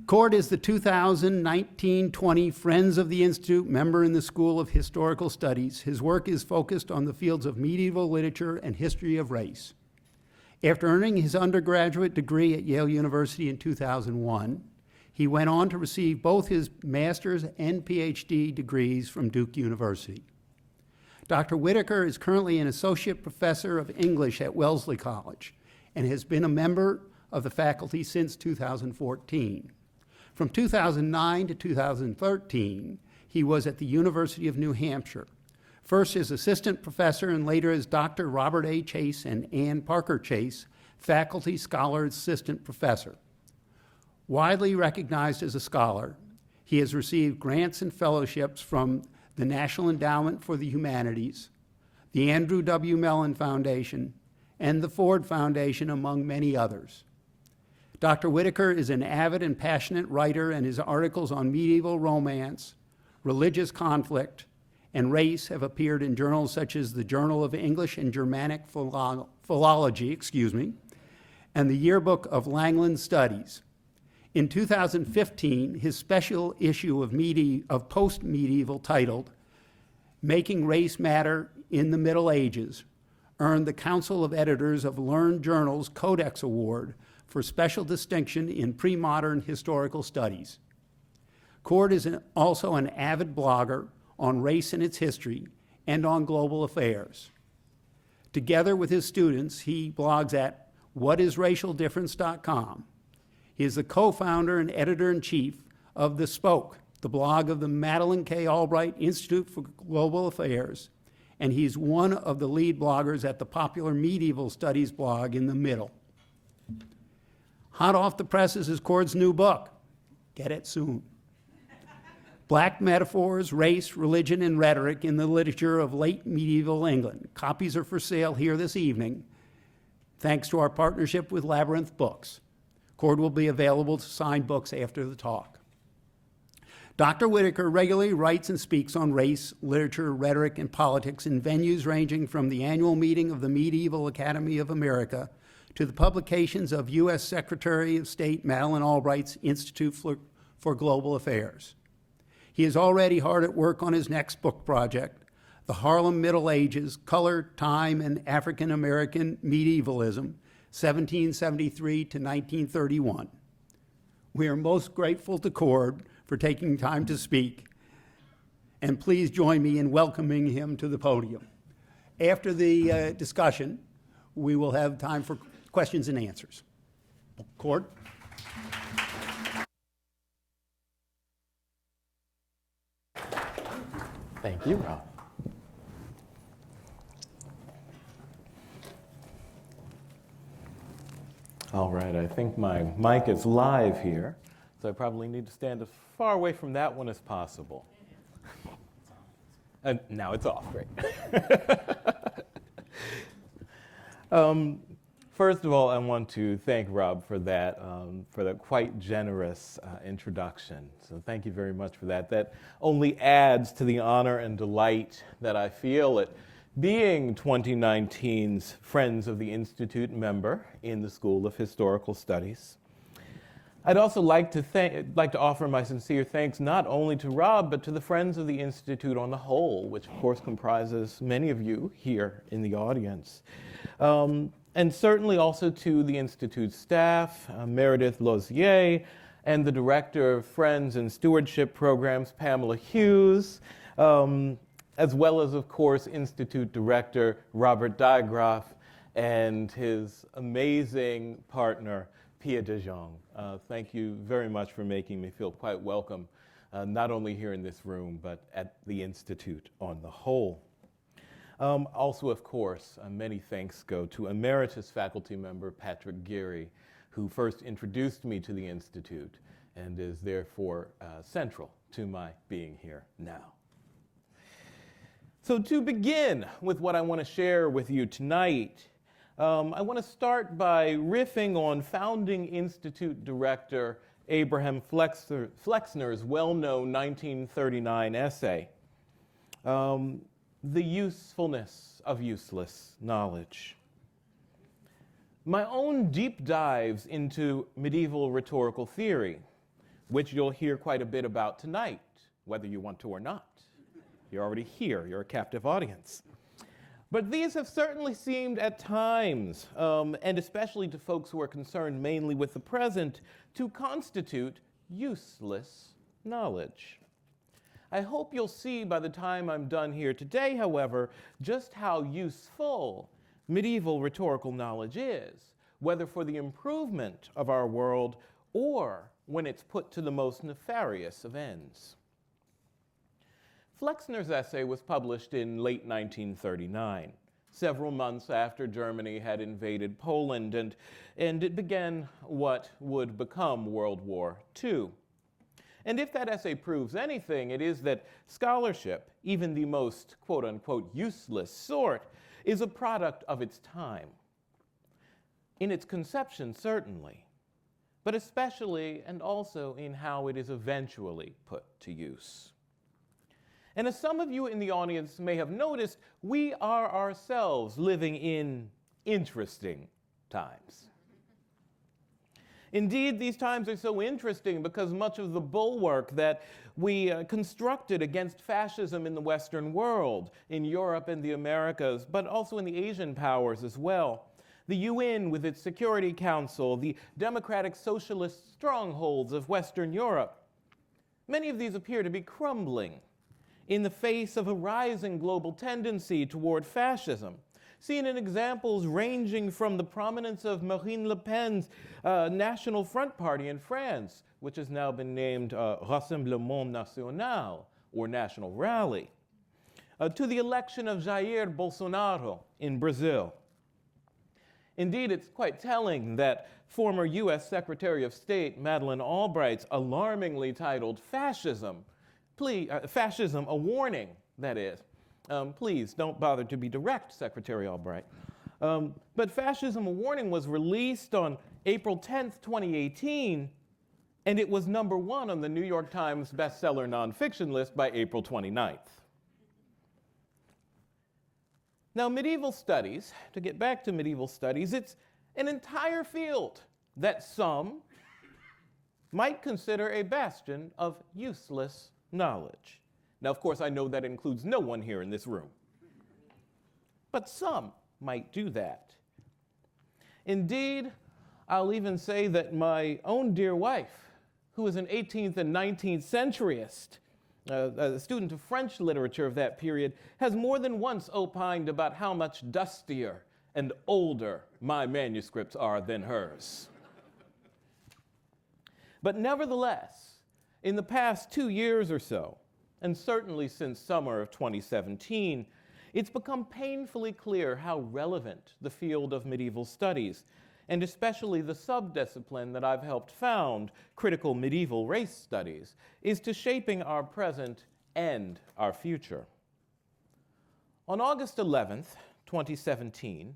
Cord is the 2019-20 Friends of the Institute member in the School of Historical Studies. His work is focused on the fields of medieval literature and history of race. After earning his undergraduate degree at Yale University in 2001, he went on to receive both his master's and PhD degrees from Duke University. Dr. Whitaker is currently an associate professor of English at Wellesley College and has been a member of the faculty since 2014. From 2009 to 2013, he was at the University of New Hampshire, first as assistant professor and later as Dr. Robert A. Chase and Ann Parker Chase, faculty scholar assistant professor. Widely recognized as a scholar, he has received grants and fellowships from the National Endowment for the Humanities, the Andrew W. Mellon Foundation, and the Ford Foundation, among many others. Dr. Whitaker is an avid and passionate writer, and his articles on medieval romance, religious conflict, and race have appeared in journals such as the Journal of English and Germanic Philology, and the Yearbook of Langland Studies. In 2015, his special issue of Post-Medieval titled Making Race Matter in the Middle Ages earned the Council of Editors of Learned Journals Codex Award for special distinction in pre-modern historical studies. Cord is also an avid blogger on race and its history and on global affairs. Together with his students, he blogs at whatisracialdifference.com. He is the co-founder and editor-in-chief of The Spoke, the blog of the Madeleine K. Albright Institute for Global Affairs, and he's one of the lead bloggers at the popular medieval studies blog In the Middle. Hot off the presses is Cord's new book. Get it soon. Black Metaphors, Race, Religion, and Rhetoric in the Literature of Late Medieval England. Copies are for sale here this evening, thanks to our partnership with Labyrinth Books. Cord will be available to sign books after the talk. Dr. Whitaker regularly writes and speaks on race, literature, rhetoric, and politics in venues ranging from the annual meeting of the Medieval Academy of America to the publications of U.S. Secretary of State Madeleine Albright's Institute for Global Affairs. He is already hard at work on his next book project, The Harlem Middle Ages, Color, Time, and African American Medievalism, 1773 to 1931. We are most grateful to Cord for taking time to speak, and please join me in welcoming him to the podium. After the discussion, we will have time for questions and answers. Cord? Thank you, Rob. All right, I think my mic is live here, so I probably need to stand as far away from that one as possible. Now it's off, great. First of all, I want to thank Rob for that quite generous introduction. So thank you very much for that. That only adds to the honor and delight that I feel at being 2019's Friends of the Institute member in the School of Historical Studies. I'd also like to offer my sincere thanks not only to Rob, but to the Friends of the Institute on the whole, which of course comprises many of you here in the audience. And certainly also to the Institute staff, Meredith Lozier, and the Director of Friends and Stewardship Programs, Pamela Hughes, as well as, of course, Institute Director Robert Digroff and his amazing partner, Pia de Jong. Thank you very much for making me feel quite welcome, not only here in this room, but at the Institute on the whole. Also, of course, many thanks go to Emeritus faculty member Patrick Geary, who first introduced me to the Institute and is therefore central to my being here now. So to begin with what I want to share with you tonight, I want to start by riffing on founding Institute Director Abraham Flexner's well-known 1939 essay, The Usefulness of Useless Knowledge. My own deep dives into medieval rhetorical theory which you'll hear quite a bit about tonight, whether you want to or not. You're already here. You're a captive audience. But these have certainly seemed at times, and especially to folks who are concerned mainly with the present, to constitute useless knowledge. I hope you'll see by the time I'm done here today, however, just how useful medieval rhetorical knowledge is, whether for the improvement of our world or when it's put to the most nefarious of ends. Flexner's essay was published in late 1939, several months after Germany had invaded Poland, and it began what would become World War II. And if that essay proves anything, it is that scholarship, even the most quote-unquote useless sort, is a product of its time. In its conception, certainly, but especially and also in how it is eventually put to use. And as some of you in the audience may have noticed, we are ourselves living in interesting times. Indeed, these times are so interesting because much of the bulwark that we constructed against fascism in the Western world, in Europe and the Americas, but also in the Asian powers as well, the UN with its Security Council, the democratic socialist strongholds of Western Europe, many of these appear to be crumbling in the face of a rising global tendency toward fascism, seen in examples ranging from the prominence of Marine Le Pen's National Front Party in France, which has now been named Rassemblement National, or National Rally, to the election of Jair Bolsonaro in Brazil. Indeed, it's quite telling that former U.S. Secretary of State Madeleine Albright's alarmingly titled Fascism, Fascism, a Warning, that is. Please don't bother to be direct, Secretary Albright. But Fascism, a Warning was released on April 10th, 2018, and it was #1 on the New York Times bestseller nonfiction list by April 29th. Now, medieval studies, to get back to medieval studies, it's an entire field that some might consider a bastion of useless knowledge. Now, of course, I know that includes no one here in this room. But some might do that. Indeed, I'll even say that my own dear wife, who is an 18th and 19th centuryist, a student of French literature of that period, has more than once opined about how much dustier and older my manuscripts are than hers. But nevertheless, in the past 2 years or so, and certainly since summer of 2017, it's become painfully clear how relevant the field of medieval studies, and especially the subdiscipline that I've helped found, critical medieval race studies, is to shaping our present and our future. On August 11th, 2017,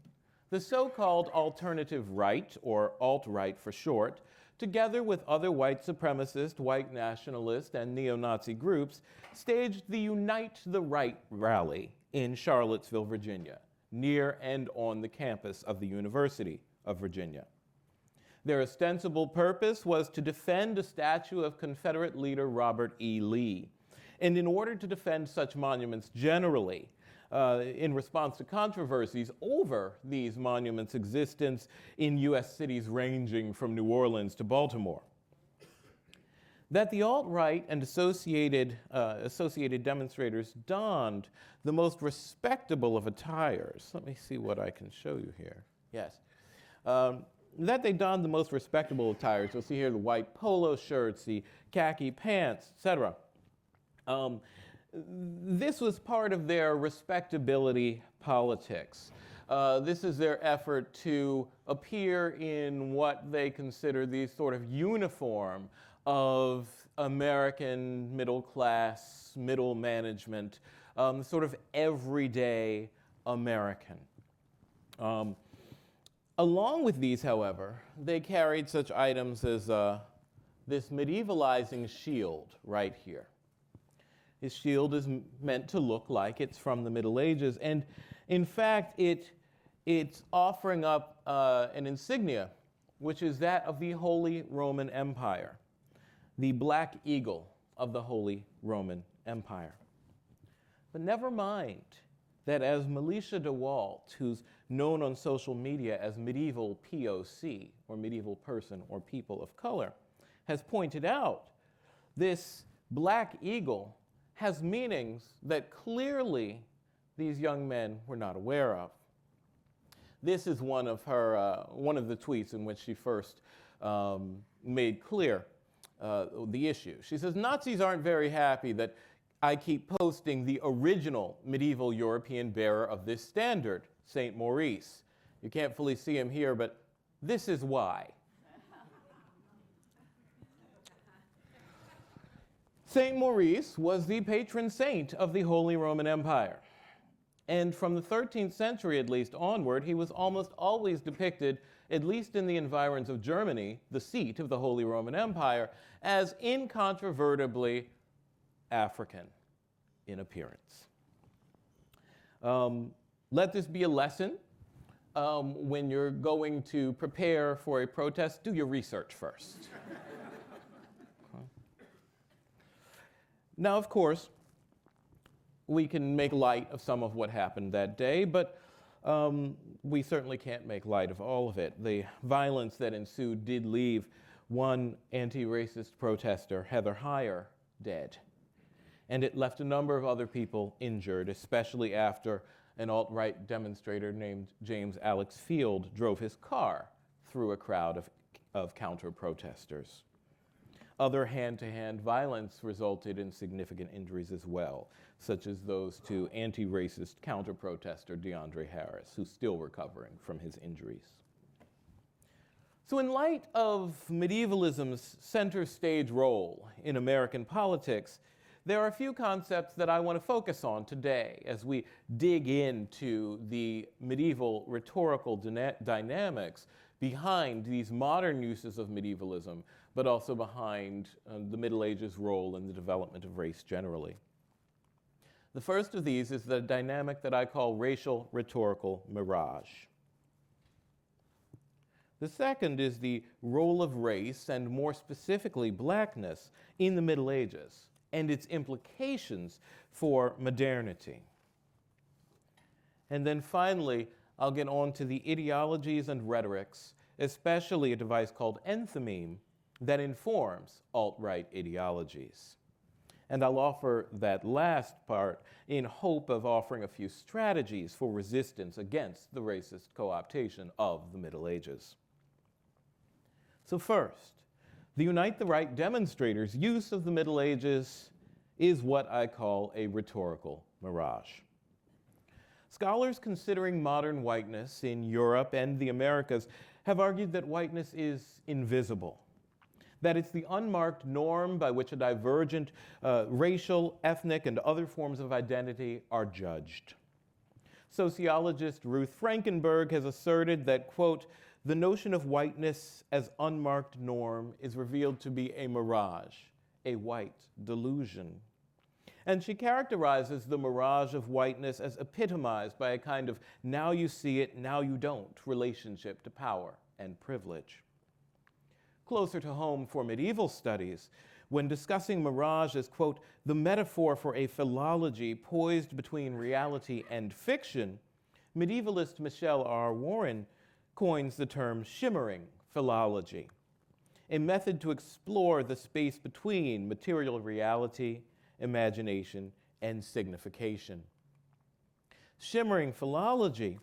the so-called alternative right, or alt-right for short, together with other white supremacist, white nationalist, and neo-Nazi groups, staged the Unite the Right rally in Charlottesville, Virginia, near and on the campus of the University of Virginia. Their ostensible purpose was to defend a statue of Confederate leader Robert E. Lee. And in order to defend such monuments generally, in response to controversies over these monuments' existence in U.S. cities ranging from New Orleans to Baltimore. That the alt-right and associated demonstrators donned the most respectable of attires. Let me see what I can show you here. Yes. That they donned the most respectable attires. You'll see here the white polo shirts, the khaki pants, etc. This was part of their respectability politics. This is their effort to appear in what they consider the sort of uniform of American middle class, middle management, sort of everyday American. Along with these, however, they carried such items as this medievalizing shield right here. His shield is meant to look like it's from the Middle Ages, and in fact, it's offering up an insignia, which is that of the Holy Roman Empire. the black eagle of the Holy Roman Empire. But never mind that, as Militia DeWalt, who's known on social media as medieval POC, or medieval person or people of color, has pointed out, this black eagle has meanings that clearly these young men were not aware of. This is one of the tweets in which she first made clear the issue. She says, "Nazis aren't very happy that I keep posting the original medieval European bearer of this standard, Saint Maurice. You can't fully see him here, but this is why." Saint Maurice was the patron saint of the Holy Roman Empire. And from the 13th century, at least, onward, he was almost always depicted, at least in the environs of Germany, the seat of the Holy Roman Empire, as incontrovertibly African in appearance. Let this be a lesson. When you're going to prepare for a protest, do your research first. Okay. Now, of course, we can make light of some of what happened that day, but we certainly can't make light of all of it. The violence that ensued did leave one anti-racist protester, Heather Heyer, dead. And it left a number of other people injured, especially after an alt-right demonstrator named James Alex Field drove his car through a crowd of counter-protesters. Other hand-to-hand violence resulted in significant injuries as well, such as those to anti-racist counter-protester DeAndre Harris, who's still recovering from his injuries. So in light of medievalism's center stage role in American politics, there are a few concepts that I want to focus on today as we dig into the medieval rhetorical dynamics behind these modern uses of medievalism, but also behind the Middle Ages' role in the development of race generally. The first of these is the dynamic that I call racial rhetorical mirage. The second is the role of race, and more specifically blackness, in the Middle Ages and its implications for modernity. And then finally, I'll get on to the ideologies and rhetorics, especially a device called Enthymeme that informs alt-right ideologies. And I'll offer that last part in hope of offering a few strategies for resistance against the racist co-optation of the Middle Ages. So first, the Unite the Right demonstrators' use of the Middle Ages is what I call a rhetorical mirage. Scholars considering modern whiteness in Europe and the Americas have argued that whiteness is invisible, that it's the unmarked norm by which a divergent racial, ethnic, and other forms of identity are judged. Sociologist Ruth Frankenberg has asserted that, quote, "The notion of whiteness as unmarked norm is revealed to be a mirage, a white delusion." And she characterizes the mirage of whiteness as epitomized by a kind of now you see it, now you don't relationship to power and privilege. Closer to home for medieval studies, when discussing mirage as, quote, "the metaphor for a philology poised between reality and fiction," medievalist Michelle R. Warren coins the term shimmering philology, a method to explore the space between material reality, imagination, and signification. Shimmering philology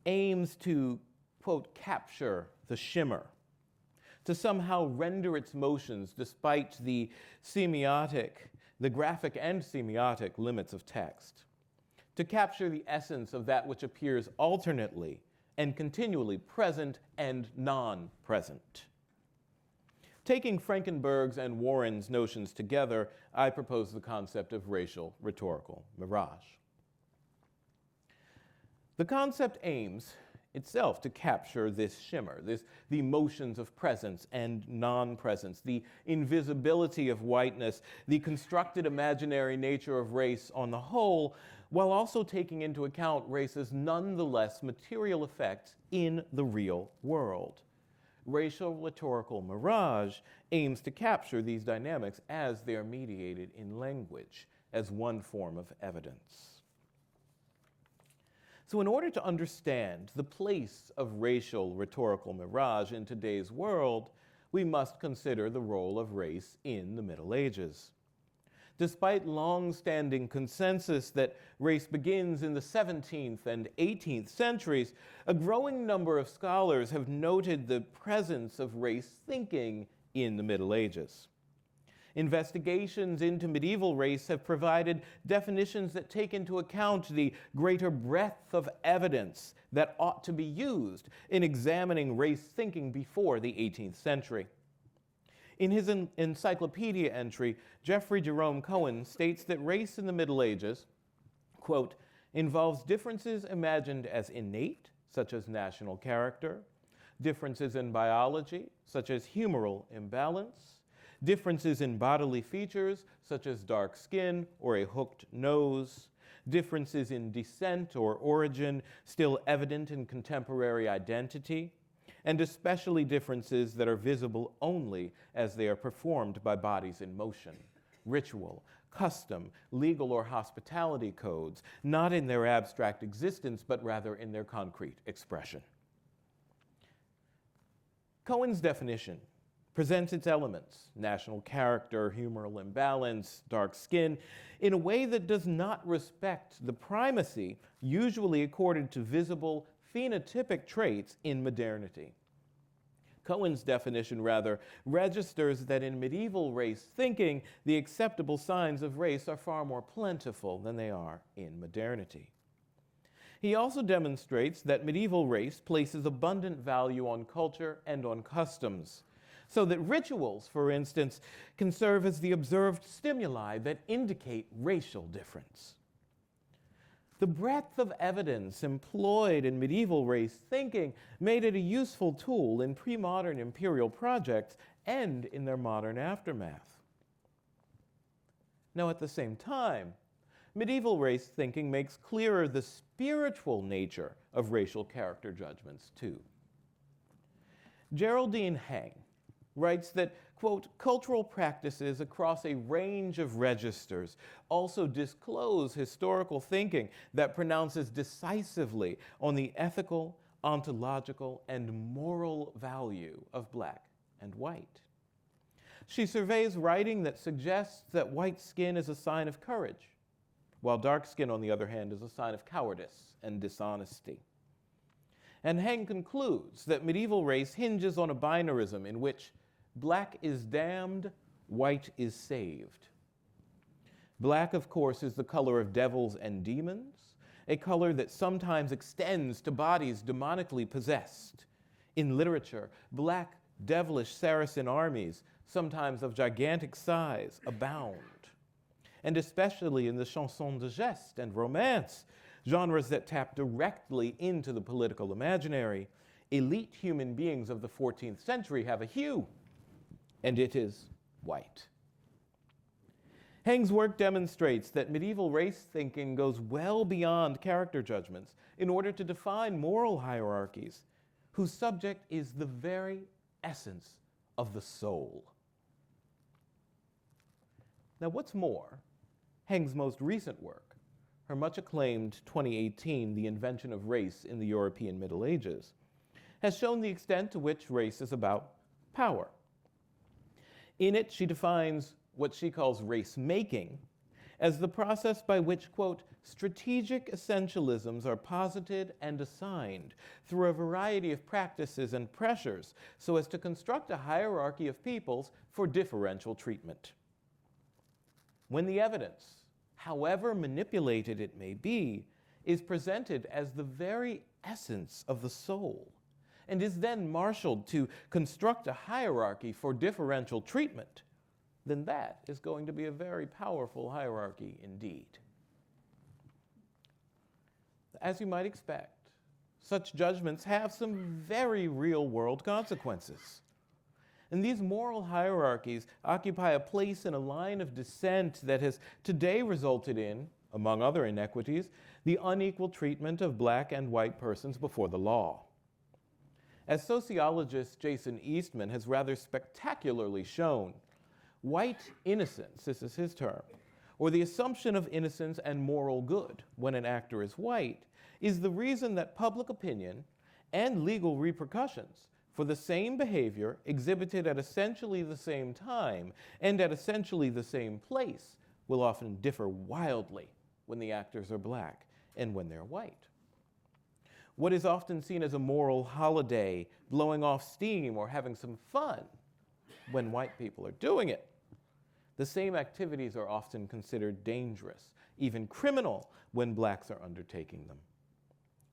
aims to, quote, "capture the shimmer," to somehow render its motions despite the semiotic, the graphic and semiotic limits of text, to capture the essence of that which appears alternately and continually present and non-present. Taking Frankenberg's and Warren's notions together, I propose the concept of racial rhetorical mirage. The concept aims itself to capture this shimmer, the motions of presence and non-presence, the invisibility of whiteness, the constructed imaginary nature of race on the whole, while also taking into account race's nonetheless material effects in the real world. racial rhetorical mirage aims to capture these dynamics as they are mediated in language as one form of evidence. So in order to understand the place of racial rhetorical mirage in today's world, we must consider the role of race in the Middle Ages. Despite long-standing consensus that race begins in the 17th and 18th centuries, a growing number of scholars have noted the presence of race thinking in the Middle Ages. Investigations into medieval race have provided definitions that take into account the greater breadth of evidence that ought to be used in examining race thinking before the 18th century. In his encyclopedia entry, Jeffrey Jerome Cohen states that race in the Middle Ages, quote, involves differences imagined as innate, such as national character, differences in biology, such as humoral imbalance, differences in bodily features, such as dark skin or a hooked nose, differences in descent or origin still evident in contemporary identity, and especially differences that are visible only as they are performed by bodies in motion, ritual, custom, legal or hospitality codes, not in their abstract existence, but rather in their concrete expression. Cohen's definition presents its elements, national character, humoral imbalance, dark skin, in a way that does not respect the primacy usually accorded to visible phenotypic traits in modernity. Cohen's definition, rather, registers that in medieval race thinking, the acceptable signs of race are far more plentiful than they are in modernity. He also demonstrates that medieval race places abundant value on culture and on customs, so that rituals, for instance, can serve as the observed stimuli that indicate racial difference. The breadth of evidence employed in medieval race thinking made it a useful tool in pre-modern imperial projects and in their modern aftermath. Now, at the same time, medieval race thinking makes clearer the spiritual nature of racial character judgments, too. Geraldine Heng writes that, quote, cultural practices across a range of registers also disclose historical thinking that pronounces decisively on the ethical, ontological, and moral value of black and white. She surveys writing that suggests that white skin is a sign of courage, while dark skin, on the other hand, is a sign of cowardice and dishonesty. And Heng concludes that medieval race hinges on a binarism in which black is damned, white is saved. Black, of course, is the color of devils and demons, a color that sometimes extends to bodies demonically possessed. In literature, black, devilish Saracen armies, sometimes of gigantic size, abound. And especially in the chanson de geste and romance, genres that tap directly into the political imaginary, elite human beings of the 14th century have a hue, and it is white. Heng's work demonstrates that medieval race thinking goes well beyond character judgments in order to define moral hierarchies whose subject is the very essence of the soul. Now, what's more, Heng's most recent work, her much acclaimed 2018 The Invention of Race in the European Middle Ages, has shown the extent to which race is about power. In it, she defines what she calls race-making as the process by which, quote, strategic essentialisms are posited and assigned through a variety of practices and pressures so as to construct a hierarchy of peoples for differential treatment. When the evidence, however manipulated it may be, is presented as the very essence of the soul, and is then marshaled to construct a hierarchy for differential treatment, then that is going to be a very powerful hierarchy indeed. As you might expect, such judgments have some very real-world consequences. And these moral hierarchies occupy a place in a line of descent that has today resulted in, among other inequities, the unequal treatment of black and white persons before the law. As sociologist Jason Eastman has rather spectacularly shown, white innocence, this is his term, or the assumption of innocence and moral good when an actor is white, is the reason that public opinion and legal repercussions for the same behavior exhibited at essentially the same time and at essentially the same place will often differ wildly when the actors are black and when they're white. What is often seen as a moral holiday, blowing off steam or having some fun when white people are doing it, the same activities are often considered dangerous, even criminal, when blacks are undertaking them.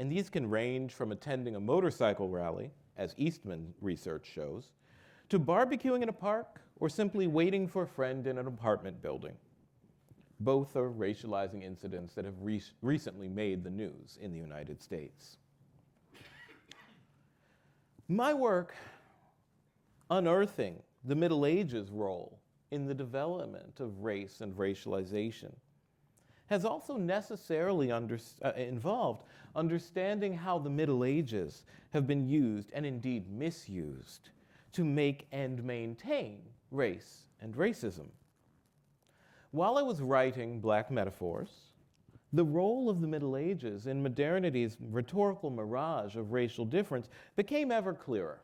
And these can range from attending a motorcycle rally, as Eastman research shows, to barbecuing in a park or simply waiting for a friend in an apartment building. Both are racializing incidents that have recently made the news in the United States. My work unearthing the Middle Ages' role in the development of race and racialization has also necessarily involved understanding how the Middle Ages have been used and indeed misused to make and maintain race and racism. While I was writing Black Metaphors, the role of the Middle Ages in modernity's rhetorical mirage of racial difference became ever clearer.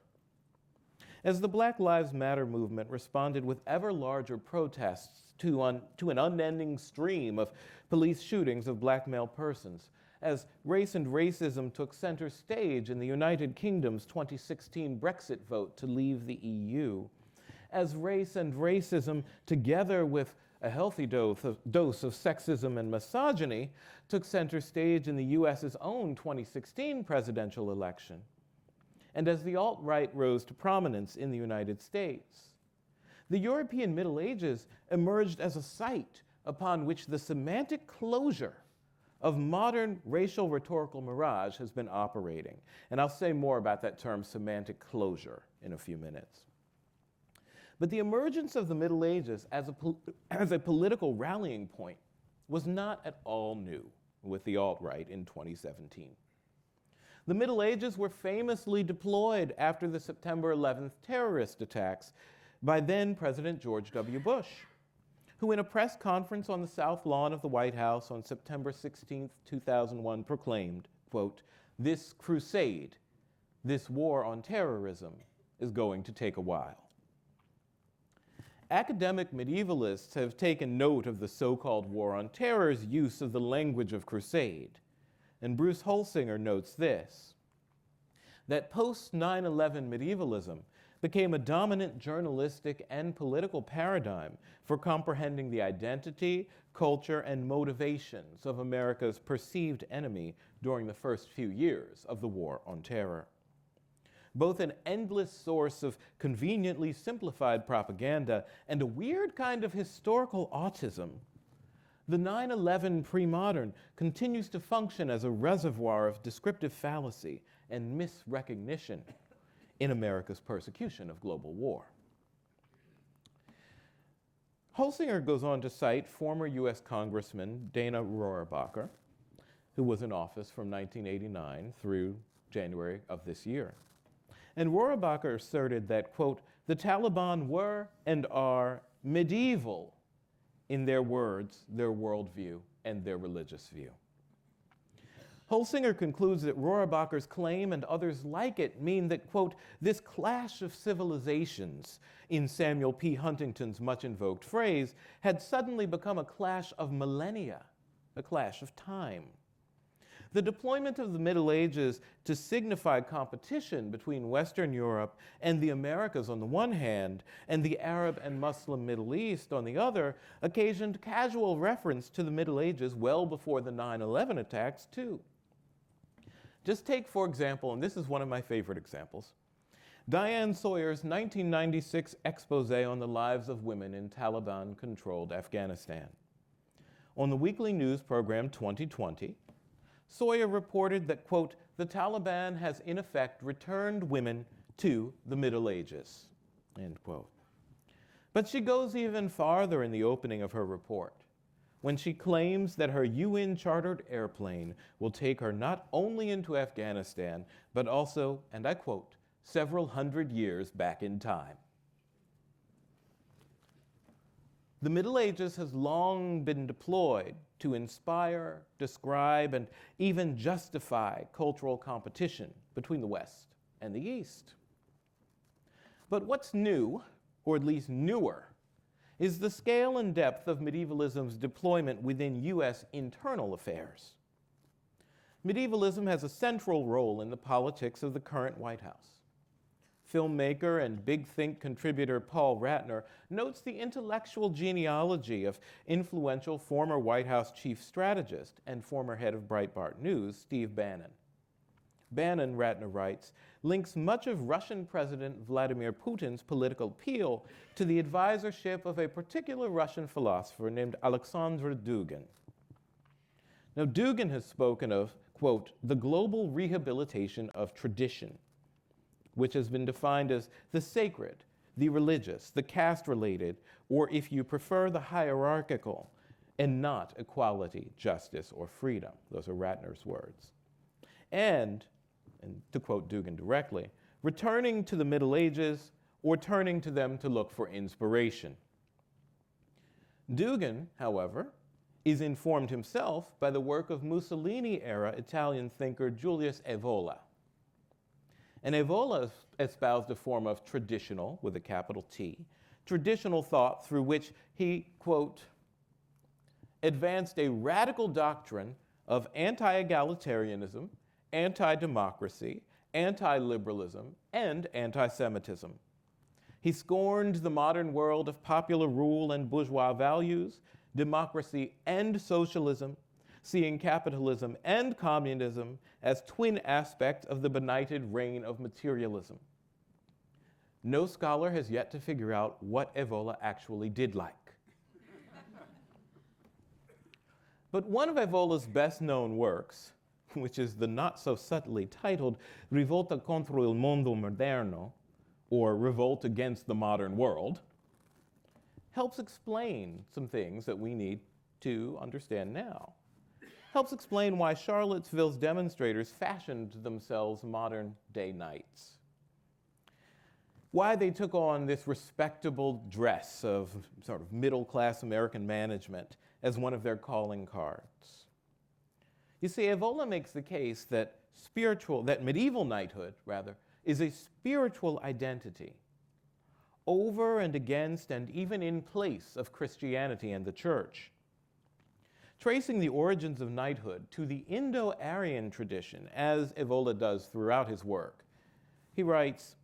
As the Black Lives Matter movement responded with ever larger protests to an unending stream of police shootings of black male persons, as race and racism took center stage in the United Kingdom's 2016 Brexit vote to leave the EU, as race and racism, together with a healthy dose of sexism and misogyny, took center stage in the US's own 2016 presidential election, and as the alt-right rose to prominence in the United States, the European Middle Ages emerged as a site upon which the semantic closure of modern racial rhetorical mirage has been operating. And I'll say more about that term, semantic closure, in a few minutes. But the emergence of the Middle Ages as a political rallying point was not at all new with the alt-right in 2017. The Middle Ages were famously deployed after the September 11th terrorist attacks by then President George W. Bush, who in a press conference on the South Lawn of the White House on September 16th, 2001 proclaimed, quote, "This crusade, this war on terrorism is going to take a while." Academic medievalists have taken note of the so-called war on terror's use of the language of crusade, and Bruce Holsinger notes this, that post-9/11 medievalism became a dominant journalistic and political paradigm for comprehending the identity, culture, and motivations of America's perceived enemy during the first few years of the War on Terror. Both an endless source of conveniently simplified propaganda and a weird kind of historical autism, the 9/11 pre-modern continues to function as a reservoir of descriptive fallacy and misrecognition in America's persecution of global war. Holsinger goes on to cite former U.S. Congressman Dana Rohrabacher, who was in office from 1989 through January of this year. And Rohrabacher asserted that, quote, "the Taliban were and are medieval in their words, their worldview, and their religious view." Holsinger concludes that Rohrabacher's claim and others like it mean that, quote, "this clash of civilizations," in Samuel P. Huntington's much invoked phrase, had suddenly become a clash of millennia, a clash of time. The deployment of the Middle Ages to signify competition between Western Europe and the Americas on the one hand, and the Arab and Muslim Middle East on the other, occasioned casual reference to the Middle Ages well before the 9/11 attacks, too. Just take, for example, and this is one of my favorite examples, Diane Sawyer's 1996 expose on the lives of women in Taliban-controlled Afghanistan. On the weekly news program 2020, Sawyer reported that, quote, "the Taliban has in effect returned women to the Middle Ages," end quote. But she goes even farther in the opening of her report, when she claims that her UN-chartered airplane will take her not only into Afghanistan, but also, and I quote, several hundred years back in time. The Middle Ages has long been deployed to inspire, describe, and even justify cultural competition between the West and the East. But what's new, or at least newer, is the scale and depth of medievalism's deployment within U.S. internal affairs. Medievalism has a central role in the politics of the current White House. Filmmaker and Big Think contributor Paul Ratner notes the intellectual genealogy of influential former White House chief strategist and former head of Breitbart News, Steve Bannon. Bannon, Ratner writes, links much of Russian President Vladimir Putin's political appeal to the advisorship of a particular Russian philosopher named Alexander Dugin. Now, Dugin has spoken of, quote, the global rehabilitation of tradition, which has been defined as the sacred, the religious, the caste-related, or if you prefer, the hierarchical, and not equality, justice, or freedom. Those are Ratner's words. And to quote Dugin directly, returning to the Middle Ages or turning to them to look for inspiration. Dugin, however, is informed himself by the work of Mussolini-era Italian thinker Julius Evola. And Evola espoused a form of traditional, with a capital T, traditional thought through which he, quote, advanced a radical doctrine of anti-egalitarianism, anti-democracy, anti-liberalism, and anti-Semitism. He scorned the modern world of popular rule and bourgeois values, democracy and socialism, seeing capitalism and communism as twin aspects of the benighted reign of materialism. No scholar has yet to figure out what Evola actually did like. But one of Evola's best-known works, which is the not-so-subtly titled Rivolta contro il mondo moderno, or Revolt against the modern world, helps explain some things that we need to understand now. Helps explain why Charlottesville's demonstrators fashioned themselves modern-day knights. Why they took on this respectable dress of sort of middle-class American management as one of their calling cards. You see, Evola makes the case that medieval knighthood, is a spiritual identity over and against and even in place of Christianity and the church. Tracing the origins of knighthood to the Indo-Aryan tradition, as Evola does throughout his work, he writes,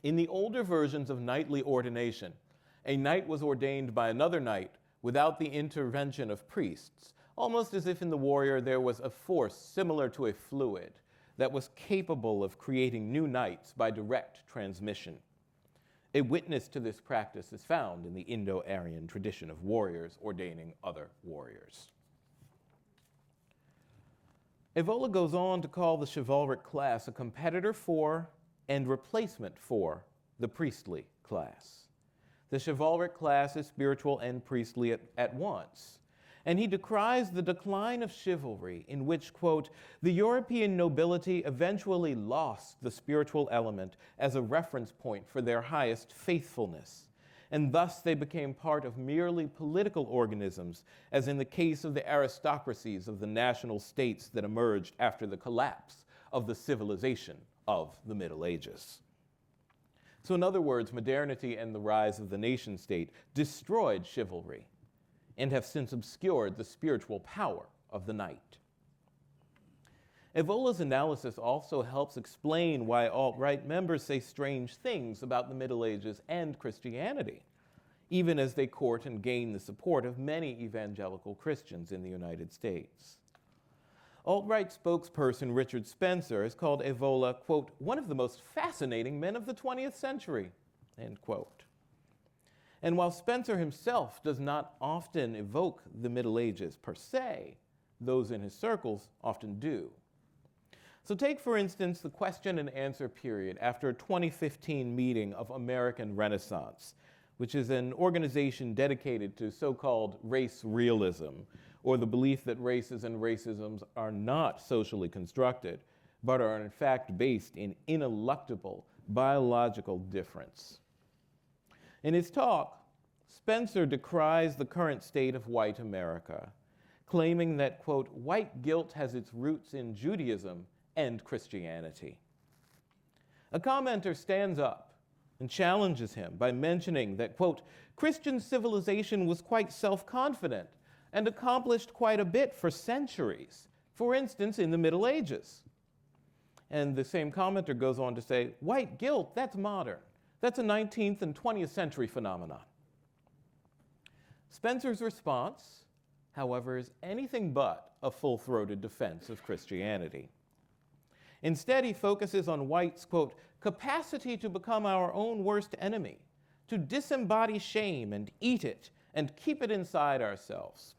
in the older versions of knightly ordination, a knight was ordained by another knight without the intervention of priests, almost as if in the warrior there was a force similar to a fluid that was capable of creating new knights by direct transmission. A witness to this practice is found in the Indo-Aryan tradition of warriors ordaining other warriors. Evola goes on to call the chivalric class a competitor for and replacement for the priestly class. The chivalric class is spiritual and priestly at once. And he decries the decline of chivalry in which, quote, the European nobility eventually lost the spiritual element as a reference point for their highest faithfulness, and thus they became part of merely political organisms, as in the case of the aristocracies of the national states that emerged after the collapse of the civilization of the Middle Ages. So in other words, modernity and the rise of the nation state destroyed chivalry and have since obscured the spiritual power of the knight. Evola's analysis also helps explain why alt-right members say strange things about the Middle Ages and Christianity, even as they court and gain the support of many evangelical Christians in the United States. Alt-right spokesperson Richard Spencer has called Evola, quote, one of the most fascinating men of the 20th century, end quote. And while Spencer himself does not often evoke the Middle Ages per se, those in his circles often do. So take, for instance, the question and answer period after a 2015 meeting of American Renaissance, which is an organization dedicated to so-called race realism, or the belief that races and racisms are not socially constructed, but are in fact based in ineluctable biological difference. In his talk, Spencer decries the current state of white America, claiming that, quote, white guilt has its roots in Judaism and Christianity. A commenter stands up and challenges him by mentioning that, quote, Christian civilization was quite self-confident and accomplished quite a bit for centuries, for instance, in the Middle Ages. And the same commenter goes on to say, white guilt, that's modern. That's a 19th and 20th century phenomenon. Spencer's response, however, is anything but a full-throated defense of Christianity. Instead, he focuses on whites', quote, capacity to become our own worst enemy, to disembody shame and eat it and keep it inside ourselves.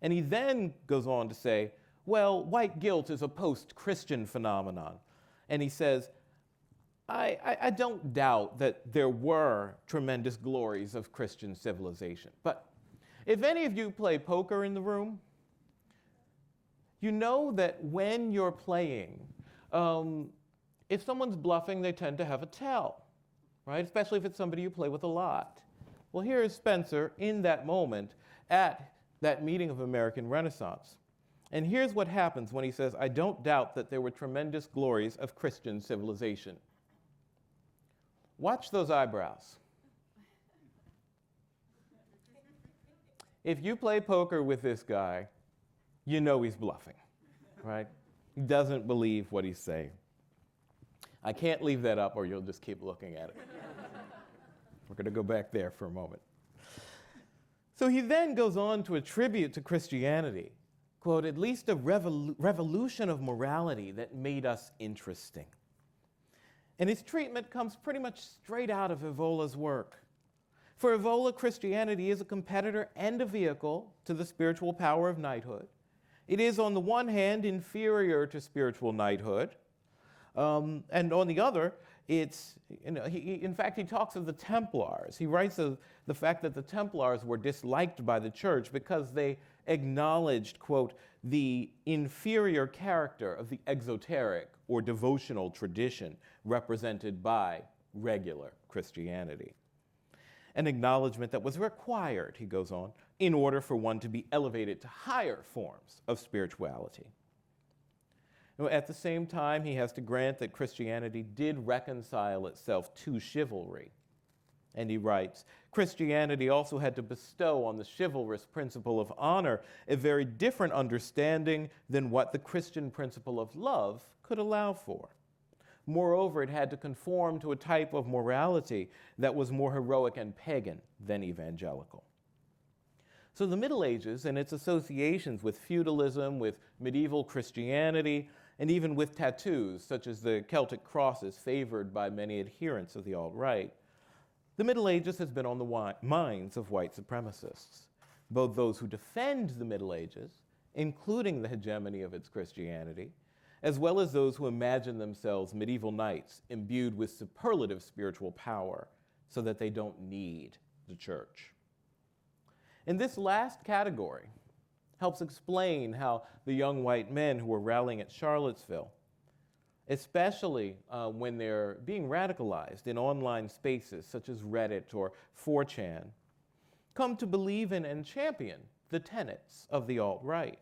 And he then goes on to say, well, white guilt is a post-Christian phenomenon. And he says, I don't doubt that there were tremendous glories of Christian civilization. But if any of you play poker in the room, you know that when you're playing, if someone's bluffing, they tend to have a tell, right? Especially if it's somebody you play with a lot. Well, here is Spencer in that moment at that meeting of American Renaissance. And here's what happens when he says, I don't doubt that there were tremendous glories of Christian civilization. Watch those eyebrows. If you play poker with this guy, you know he's bluffing, right? He doesn't believe what he's saying. I can't leave that up or you'll just keep looking at it. We're going to go back there for a moment. So he then goes on to attribute to Christianity, quote, at least a revolution of morality that made us interesting. And his treatment comes pretty much straight out of Evola's work. For Evola, Christianity is a competitor and a vehicle to the spiritual power of knighthood. It is, on the one hand, inferior to spiritual knighthood, and on the other, it's, in fact, he talks of the Templars. He writes of the fact that the Templars were disliked by the church because they acknowledged, quote, the inferior character of the exoteric or devotional tradition represented by regular Christianity. An acknowledgement that was required, he goes on, in order for one to be elevated to higher forms of spirituality. At the same time, he has to grant that Christianity did reconcile itself to chivalry. And he writes, Christianity also had to bestow on the chivalrous principle of honor a very different understanding than what the Christian principle of love could allow for. Moreover, it had to conform to a type of morality that was more heroic and pagan than evangelical. So the Middle Ages and its associations with feudalism, with medieval Christianity, and even with tattoos, such as the Celtic crosses favored by many adherents of the alt-right, the Middle Ages has been on the minds of white supremacists, both those who defend the Middle Ages, including the hegemony of its Christianity, as well as those who imagine themselves medieval knights imbued with superlative spiritual power so that they don't need the church. And this last category helps explain how the young white men who were rallying at Charlottesville, especially when they're being radicalized in online spaces such as Reddit or 4chan, come to believe in and champion the tenets of the alt-right.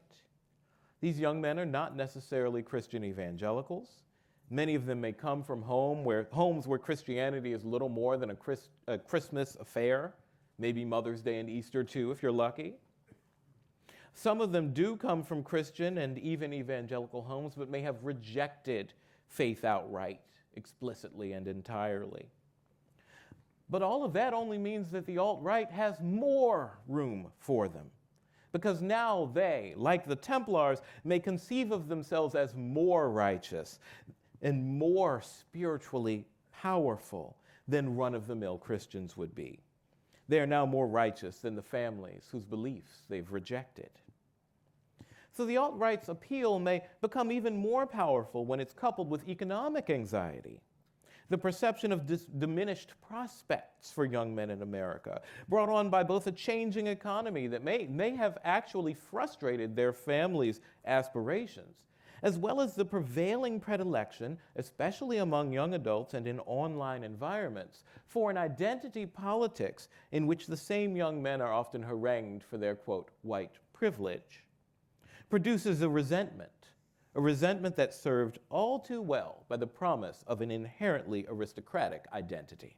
These young men are not necessarily Christian evangelicals. Many of them may come from homes where Christianity is little more than a Christmas affair, maybe Mother's Day and Easter too, if you're lucky. Some of them do come from Christian and even evangelical homes, but may have rejected faith outright, explicitly and entirely. But all of that only means that the alt-right has more room for them, because now they, like the Templars, may conceive of themselves as more righteous and more spiritually powerful than run-of-the-mill Christians would be. They are now more righteous than the families whose beliefs they've rejected. So the alt-right's appeal may become even more powerful when it's coupled with economic anxiety, the perception of diminished prospects for young men in America, brought on by both a changing economy that may have actually frustrated their families' aspirations, as well as the prevailing predilection, especially among young adults and in online environments, for an identity politics in which the same young men are often harangued for their, quote, white privilege, produces a resentment that served all too well by the promise of an inherently aristocratic identity.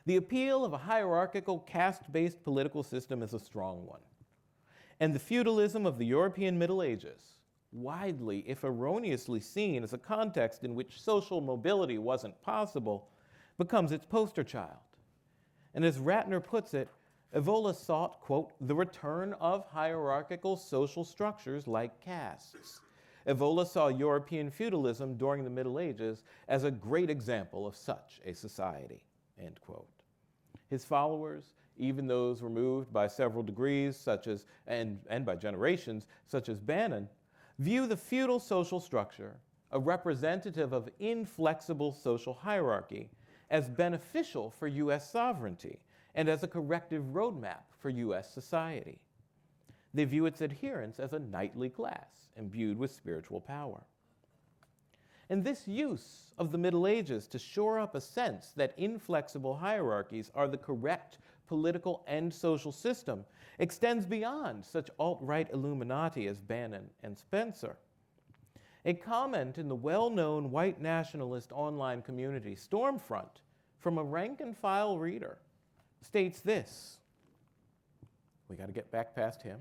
The appeal of a hierarchical, caste-based political system is a strong one. And the feudalism of the European Middle Ages, widely, if erroneously seen as a context in which social mobility wasn't possible, becomes its poster child. And as Ratner puts it, Evola sought, quote, the return of hierarchical social structures like castes. Evola saw European feudalism during the Middle Ages as a great example of such a society, end quote. His followers, even those removed by several degrees, such as, and by generations, such as Bannon, view the feudal social structure, a representative of inflexible social hierarchy, as beneficial for U.S. sovereignty and as a corrective roadmap for U.S. society. They view its adherents as a knightly class imbued with spiritual power. And this use of the Middle Ages to shore up a sense that inflexible hierarchies are the correct political and social system extends beyond such alt-right Illuminati as Bannon and Spencer. A comment in the well-known white nationalist online community Stormfront from a rank-and-file reader states this. We got to get back past him.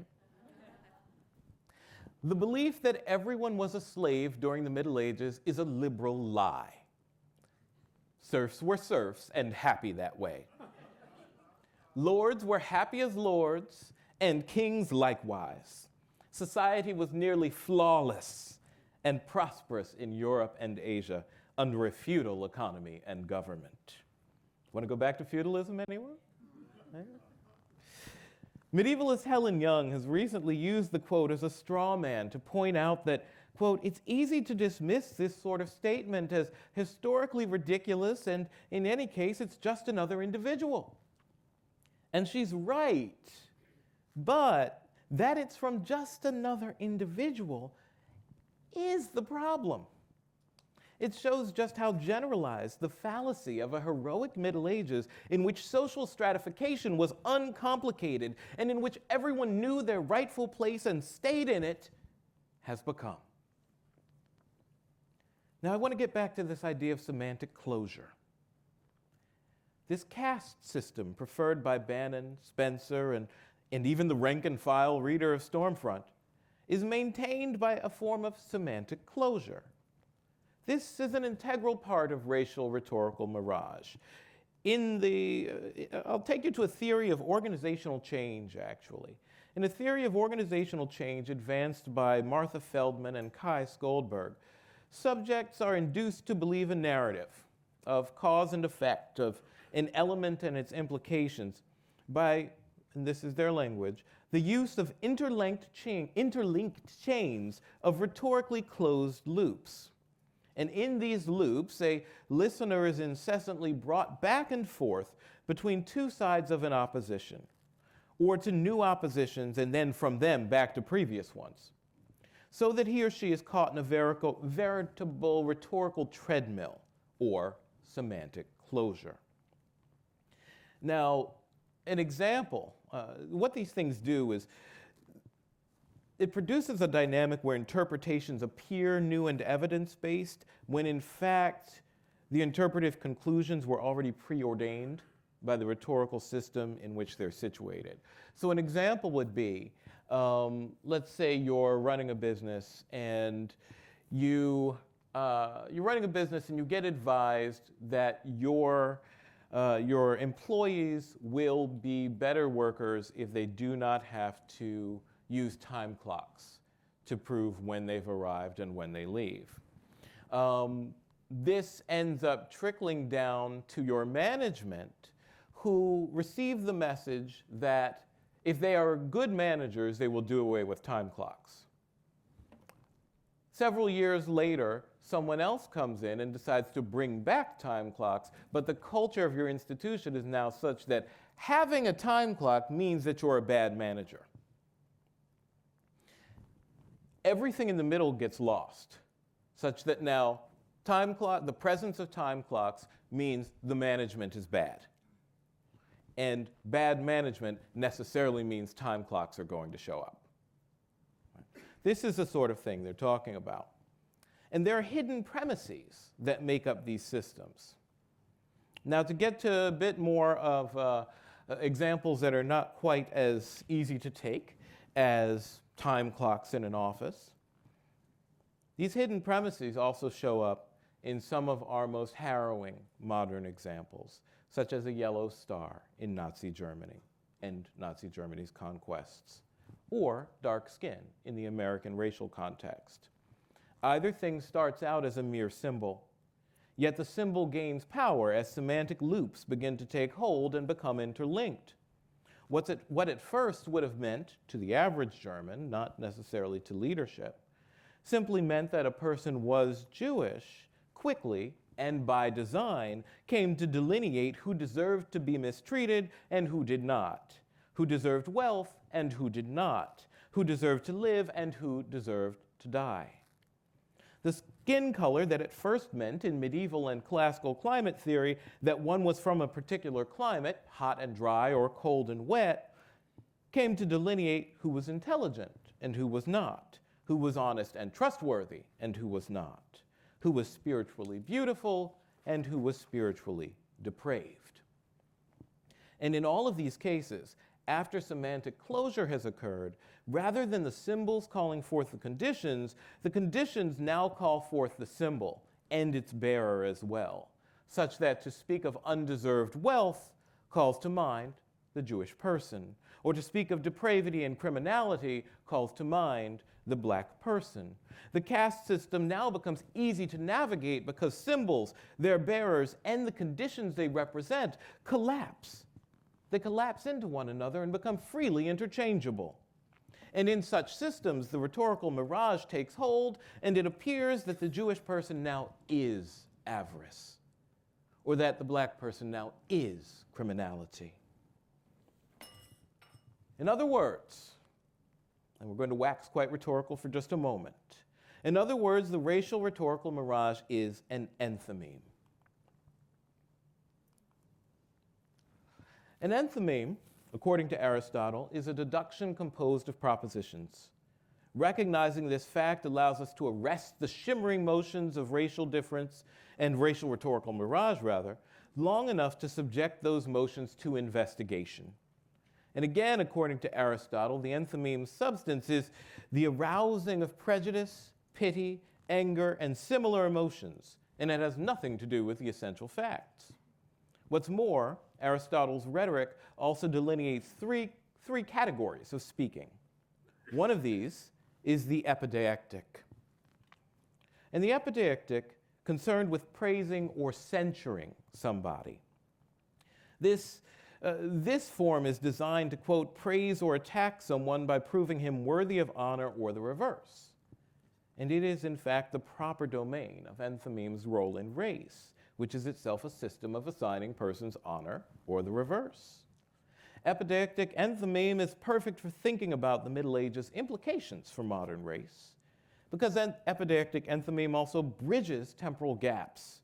The belief that everyone was a slave during the Middle Ages is a liberal lie. Serfs were serfs and happy that way. Lords were happy as lords and kings likewise. Society was nearly flawless and prosperous in Europe and Asia under a feudal economy and government. Want to go back to feudalism, anyone? Medievalist Helen Young has recently used the quote as a straw man to point out that, quote, it's easy to dismiss this sort of statement as historically ridiculous, and in any case, it's just another individual. And she's right, but that it's from just another individual is the problem. It shows just how generalized the fallacy of a heroic Middle Ages in which social stratification was uncomplicated and in which everyone knew their rightful place and stayed in it has become. Now I want to get back to this idea of semantic closure. This caste system preferred by Bannon, Spencer, and even the rank-and-file reader of Stormfront is maintained by a form of semantic closure. This is an integral part of racial rhetorical mirage. I'll take you to a theory of organizational change, actually. In a theory of organizational change advanced by Martha Feldman and Kai Skoldberg, subjects are induced to believe a narrative of cause and effect, of an element and its implications by, and this is their language, the use of interlinked chains of rhetorically closed loops. And in these loops, a listener is incessantly brought back and forth between two sides of an opposition, or to new oppositions, and then from them back to previous ones, so that he or she is caught in a veritable rhetorical treadmill, or semantic closure. Now, an example, what these things do is it produces a dynamic where interpretations appear new and evidence-based, when in fact the interpretive conclusions were already preordained by the rhetorical system in which they're situated. So an example would be, let's say you're running a business and you're running a business and you get advised that your employees will be better workers if they do not have to use time clocks to prove when they've arrived and when they leave. This ends up trickling down to your management, who receive the message that if they are good managers, they will do away with time clocks. Several years later, someone else comes in and decides to bring back time clocks, but the culture of your institution is now such that having a time clock means that you're a bad manager. everything in the middle gets lost, such that now the presence of time clocks means the management is bad. And bad management necessarily means time clocks are going to show up. This is the sort of thing they're talking about. And there are hidden premises that make up these systems. Now, to get to a bit more of examples that are not quite as easy to take as time clocks in an office, these hidden premises also show up in some of our most harrowing modern examples, such as a yellow star in Nazi Germany and Nazi Germany's conquests, or dark skin in the American racial context. Either thing starts out as a mere symbol, yet the symbol gains power as semantic loops begin to take hold and become interlinked. What at first would have meant to the average German, not necessarily to leadership, simply meant that a person was Jewish, quickly and by design came to delineate who deserved to be mistreated and who did not, who deserved wealth and who did not, who deserved to live and who deserved to die. The skin color that at first meant in medieval and classical climate theory that one was from a particular climate, hot and dry or cold and wet, came to delineate who was intelligent and who was not, who was honest and trustworthy and who was not, who was spiritually beautiful and who was spiritually depraved. And in all of these cases, after semantic closure has occurred, rather than the symbols calling forth the conditions now call forth the symbol and its bearer as well, such that to speak of undeserved wealth calls to mind the Jewish person, or to speak of depravity and criminality calls to mind the black person. The caste system now becomes easy to navigate because symbols, their bearers, and the conditions they represent collapse. They collapse into one another and become freely interchangeable. And in such systems, the rhetorical mirage takes hold, and it appears that the Jewish person now is avarice, or that the black person now is criminality. In other words, and we're going to wax quite rhetorical for just a moment, in other words, the racial rhetorical mirage is an enthymeme. An enthymeme, according to Aristotle, is a deduction composed of propositions. Recognizing this fact allows us to arrest the shimmering motions of racial difference and racial rhetorical mirage, rather, long enough to subject those motions to investigation. And again, according to Aristotle, the enthymeme's substance is the arousing of prejudice, pity, anger, and similar emotions, and it has nothing to do with the essential facts. What's more, Aristotle's rhetoric also delineates three categories of speaking. One of these is the epideictic. And the epideictic concerned with praising or censuring somebody. This form is designed to, quote, praise or attack someone by proving him worthy of honor or the reverse. And it is, in fact, the proper domain of enthymeme's role in race, which is itself a system of assigning persons honor or the reverse. Epideictic enthymeme is perfect for thinking about the Middle Ages' implications for modern race, because epideictic enthymeme also bridges temporal gaps.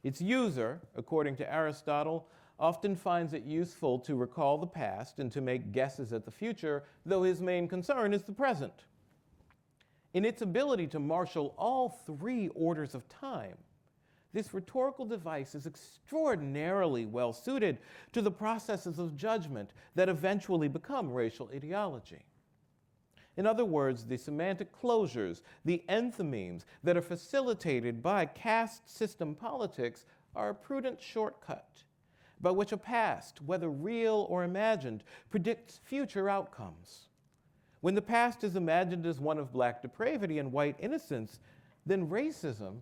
Its user, according to Aristotle, often finds it useful to recall the past and to make guesses at the future, though his main concern is the present. In its ability to marshal all three orders of time, this rhetorical device is extraordinarily well suited to the processes of judgment that eventually become racial ideology. In other words, the semantic closures, the enthymemes that are facilitated by caste system politics are a prudent shortcut by which a past, whether real or imagined, predicts future outcomes. When the past is imagined as one of black depravity and white innocence, then racism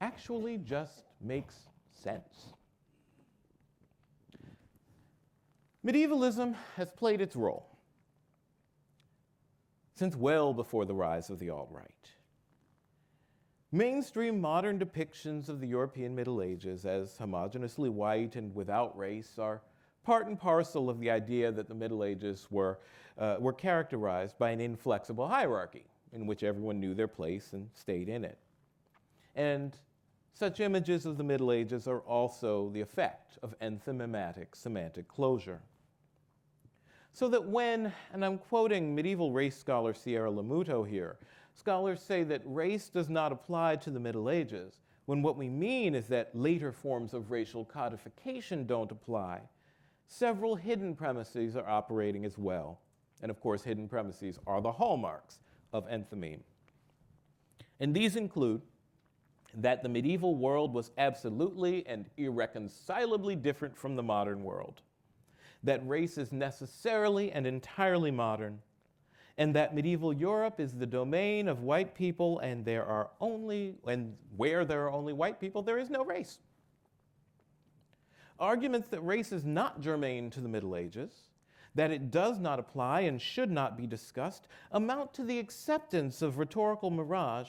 actually just makes sense. Medievalism has played its role since well before the rise of the alt-right. Mainstream modern depictions of the European Middle Ages as homogeneously white and without race are part and parcel of the idea that the Middle Ages were characterized by an inflexible hierarchy, in which everyone knew their place and stayed in it. And such images of the Middle Ages are also the effect of enthymematic semantic closure. So that when, and I'm quoting medieval race scholar Sierra Lamuto here, scholars say that race does not apply to the Middle Ages, when what we mean is that later forms of racial codification don't apply, several hidden premises are operating as well. And of course, hidden premises are the hallmarks of Enthymeme. And these include that the medieval world was absolutely and irreconcilably different from the modern world, that race is necessarily and entirely modern, and that medieval Europe is the domain of white people, and where there are only white people, there is no race. Arguments that race is not germane to the Middle Ages, that it does not apply and should not be discussed, amount to the acceptance of rhetorical mirage,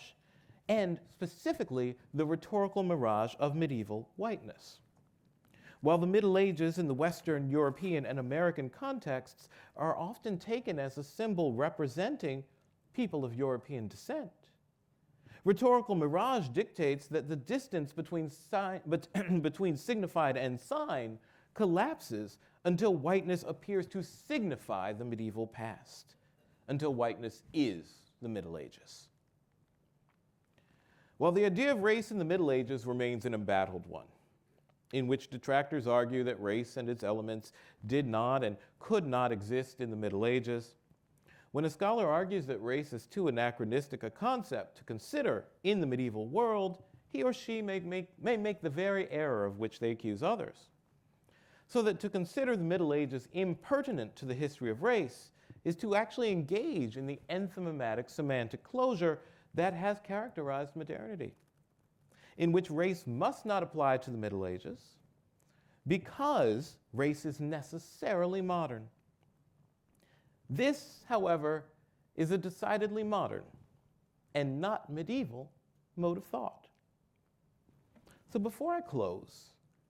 and specifically the rhetorical mirage of medieval whiteness. While the Middle Ages in the Western European and American contexts are often taken as a symbol representing people of European descent, rhetorical mirage dictates that the distance between signified and sign collapses until whiteness appears to signify the medieval past, until whiteness is the Middle Ages. While the idea of race in the Middle Ages remains an embattled one, in which detractors argue that race and its elements did not and could not exist in the Middle Ages, when a scholar argues that race is too anachronistic a concept to consider in the medieval world, he or she may make the very error of which they accuse others. So that to consider the Middle Ages impertinent to the history of race is to actually engage in the enthymematic semantic closure that has characterized modernity, in which race must not apply to the Middle Ages because race is necessarily modern. This, however, is a decidedly modern and not medieval mode of thought. So before I close,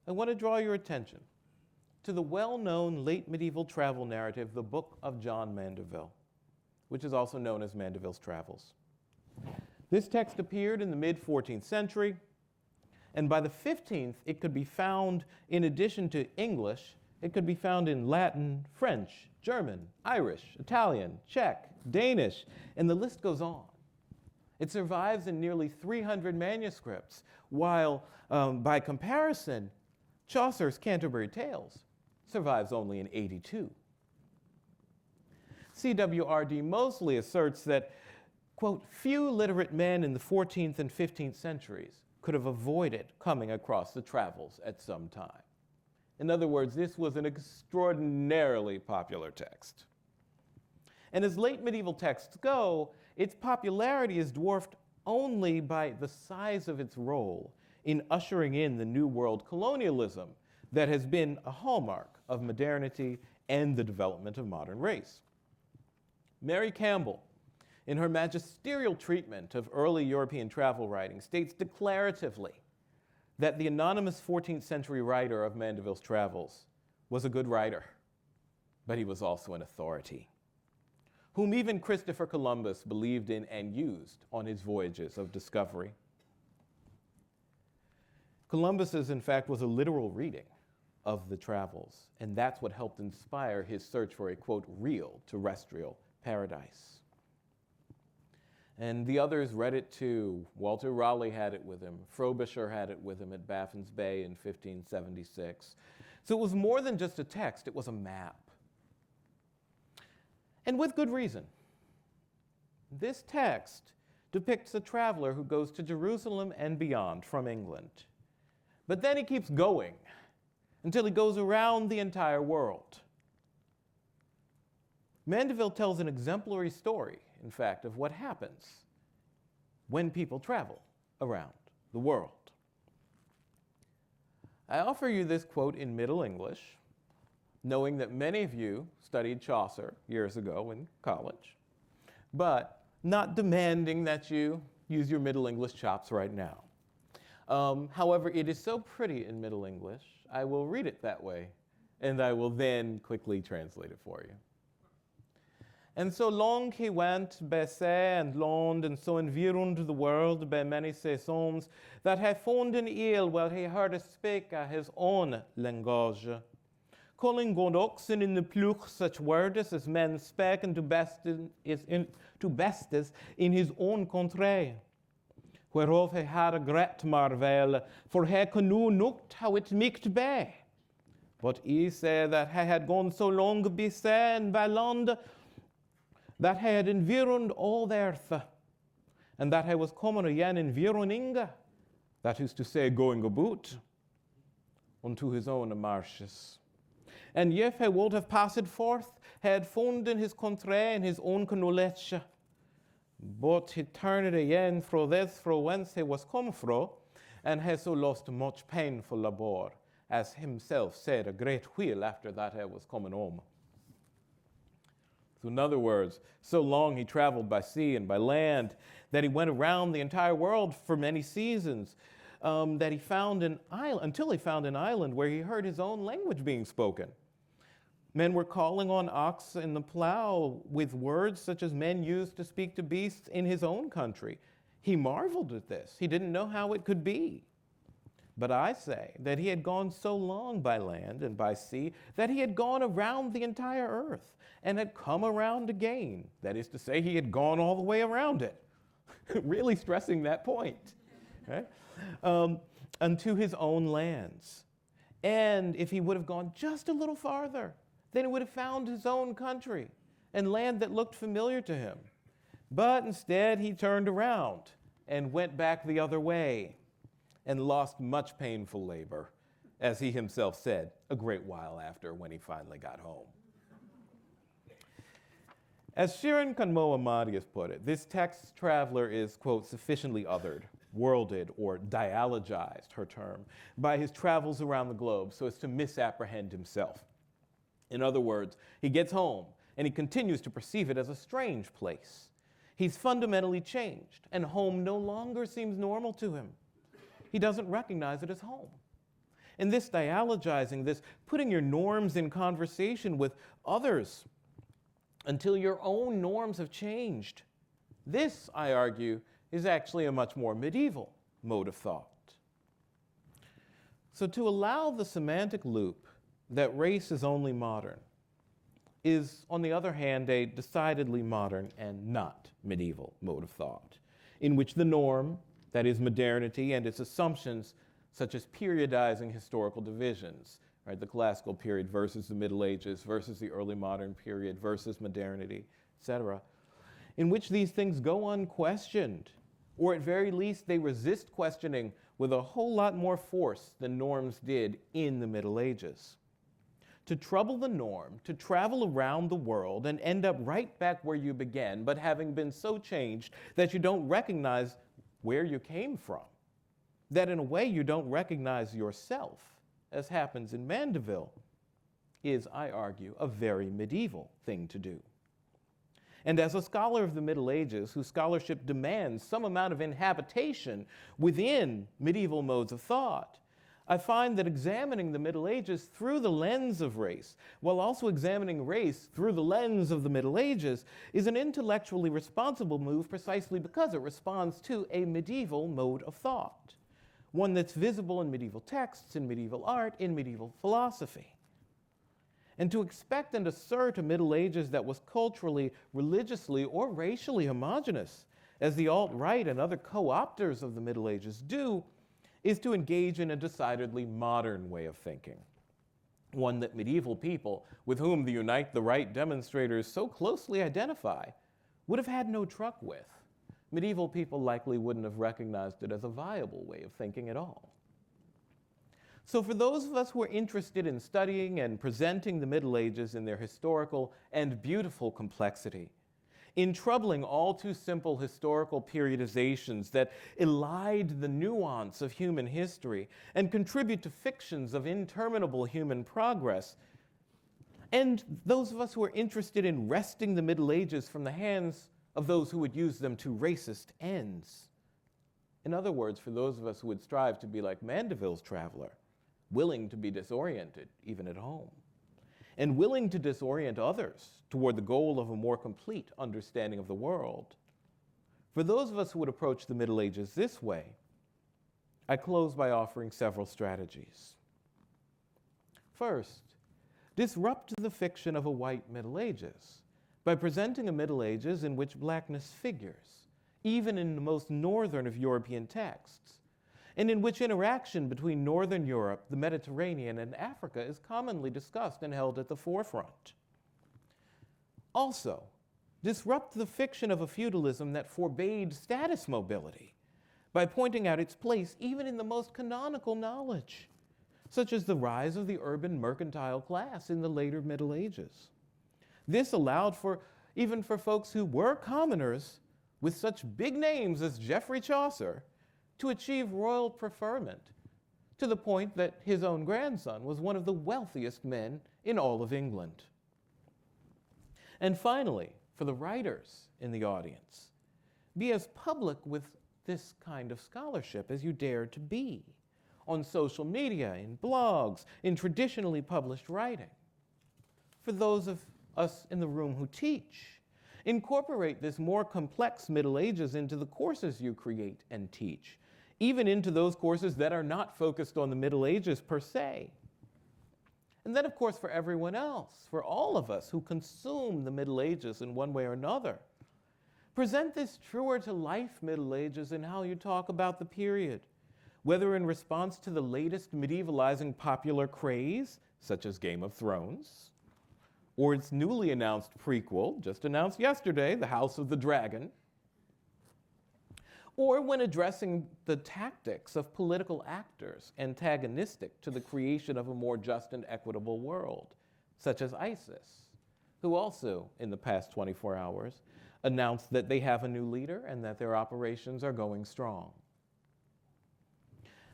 I want to draw your attention to the well-known late medieval travel narrative, the Book of John Mandeville, which is also known as Mandeville's Travels. This text appeared in the mid-14th century, and by the 15th, it could be found, in addition to English, it could be found in Latin, French, German, Irish, Italian, Czech, Danish, and the list goes on. It survives in nearly 300 manuscripts, while, by comparison, Chaucer's Canterbury Tales survives only in 82. C.W.R.D. Mosley asserts that, quote, few literate men in the 14th and 15th centuries could have avoided coming across the Travels at some time. In other words, this was an extraordinarily popular text. And as late medieval texts go, its popularity is dwarfed only by the size of its role in ushering in the New World colonialism that has been a hallmark of modernity and the development of modern race. Mary Campbell, in her magisterial treatment of early European travel writing, states declaratively that the anonymous 14th century writer of Mandeville's Travels was a good writer, but he was also an authority, whom even Christopher Columbus believed in and used on his voyages of discovery. Columbus's, in fact, was a literal reading of the Travels, and that's what helped inspire his search for a, quote, real terrestrial paradise. And the others read it too. Walter Raleigh had it with him. Frobisher had it with him at Baffin's Bay in 1576. So it was more than just a text, it was a map. And with good reason. This text depicts a traveler who goes to Jerusalem and beyond from England. But then he keeps going until he goes around the entire world. Mandeville tells an exemplary story, in fact, of what happens when people travel around the world. I offer you this quote in Middle English, knowing that many of you studied Chaucer years ago in college, but not demanding that you use your Middle English chops right now. However, it is so pretty in Middle English, I will read it that way, and I will then quickly translate it for you. And so long he went by sea and land, and so environed the world by many saisons, that he found an ill where he heard speak his own language. Calling God oxen in the pluch such words as men spake and to bestes in his own country. Whereof he had a great marvel, for he knew not how it might be. But he said that he had gone so long by sea and by land, that he had environed all the earth, and that he was coming again environing, that is to say, going about, unto his own marshes. And if he would have passed forth, he had found in his country in his own knowledge. But he turned again fro this, fro whence he was come fro, and he so lost much painful labour, as himself said a great while after that he was coming home. So in other words, so long he traveled by sea and by land that he went around the entire world for many seasons, that he found an island, until he found an island where he heard his own language being spoken. Men were calling on ox and the plow with words such as men used to speak to beasts in his own country. He marveled at this. He didn't know how it could be. But I say that he had gone so long by land and by sea that he had gone around the entire earth and had come around again. That is to say, he had gone all the way around it. Really stressing that point. Right? Unto his own lands. And if he would have gone just a little farther, then he would have found his own country and land that looked familiar to him. But instead, he turned around and went back the other way and lost much painful labor, as he himself said a great while after when he finally got home. As Shirin Kanmoa Mahdi put it, this text traveler is, quote, sufficiently othered, worlded, or dialogized, her term, by his travels around the globe so as to misapprehend himself. In other words, he gets home and he continues to perceive it as a strange place. He's fundamentally changed, and home no longer seems normal to him. He doesn't recognize it as home. And this dialogizing, this putting your norms in conversation with others until your own norms have changed, this, I argue, is actually a much more medieval mode of thought. So to allow the semantic loop that race is only modern is, on the other hand, a decidedly modern and not medieval mode of thought, in which the norm, that is modernity, and its assumptions, such as periodizing historical divisions, right, the classical period versus the Middle Ages versus the early modern period versus modernity, etc., in which these things go unquestioned, or at very least they resist questioning with a whole lot more force than norms did in the Middle Ages. To trouble the norm, to travel around the world and end up right back where you began, but having been so changed that you don't recognize where you came from, that in a way you don't recognize yourself, as happens in Mandeville, is, I argue, a very medieval thing to do. And as a scholar of the Middle Ages, whose scholarship demands some amount of inhabitation within medieval modes of thought, I find that examining the Middle Ages through the lens of race, while also examining race through the lens of the Middle Ages, is an intellectually responsible move precisely because it responds to a medieval mode of thought, one that's visible in medieval texts, in medieval art, in medieval philosophy. And to expect and assert a Middle Ages that was culturally, religiously, or racially homogenous, as the alt-right and other co-opters of the Middle Ages do, is to engage in a decidedly modern way of thinking, one that medieval people, with whom the Unite the Right demonstrators so closely identify, would have had no truck with. Medieval people likely wouldn't have recognized it as a viable way of thinking at all. So for those of us who are interested in studying and presenting the Middle Ages in their historical and beautiful complexity, in troubling all too simple historical periodizations that elide the nuance of human history and contribute to fictions of interminable human progress, and those of us who are interested in wresting the Middle Ages from the hands of those who would use them to racist ends. In other words, for those of us who would strive to be like Mandeville's traveler, willing to be disoriented even at home. and willing to disorient others toward the goal of a more complete understanding of the world. For those of us who would approach the Middle Ages this way, I close by offering several strategies. First, disrupt the fiction of a white Middle Ages by presenting a Middle Ages in which blackness figures, even in the most northern of European texts, and in which interaction between Northern Europe, the Mediterranean, and Africa is commonly discussed and held at the forefront. Also, disrupt the fiction of a feudalism that forbade status mobility by pointing out its place even in the most canonical knowledge, such as the rise of the urban mercantile class in the later Middle Ages. This allowed even for folks who were commoners with such big names as Geoffrey Chaucer to achieve royal preferment, to the point that his own grandson was one of the wealthiest men in all of England. And finally, for the writers in the audience, be as public with this kind of scholarship as you dare to be, on social media, in blogs, in traditionally published writing. For those of us in the room who teach, incorporate this more complex Middle Ages into the courses you create and teach, even into those courses that are not focused on the Middle Ages per se. And then, of course, for everyone else, for all of us who consume the Middle Ages in one way or another, present this truer-to-life Middle Ages in how you talk about the period, whether in response to the latest medievalizing popular craze, such as Game of Thrones, or its newly announced prequel, just announced yesterday, The House of the Dragon, or when addressing the tactics of political actors antagonistic to the creation of a more just and equitable world, such as ISIS, who also, in the past 24 hours, announced that they have a new leader and that their operations are going strong.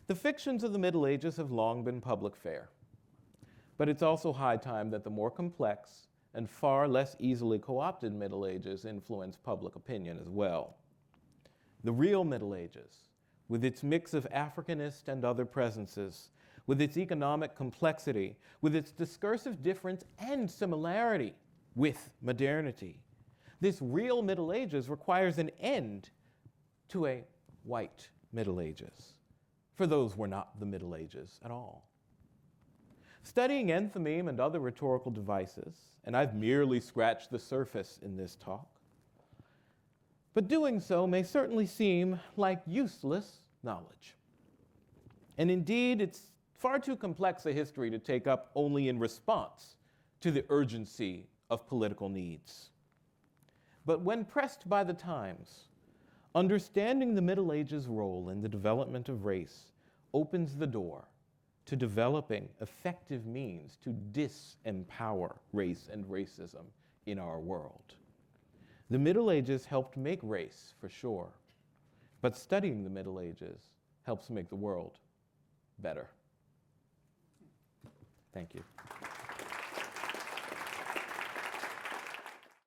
The fictions of the Middle Ages have long been public fare, but it's also high time that the more complex and far less easily co-opted Middle Ages influence public opinion as well. The real Middle Ages, with its mix of Africanist and other presences, with its economic complexity, with its discursive difference and similarity with modernity. This real Middle Ages requires an end to a white Middle Ages, for those were not the Middle Ages at all. Studying Enthymeme and other rhetorical devices, and I've merely scratched the surface in this talk, but doing so may certainly seem like useless knowledge. And indeed, it's far too complex a history to take up only in response to the urgency of political needs. But when pressed by the times, understanding the Middle Ages' role in the development of race opens the door to developing effective means to disempower race and racism in our world. The Middle Ages helped make race, for sure, but studying the Middle Ages helps make the world better. Thank you.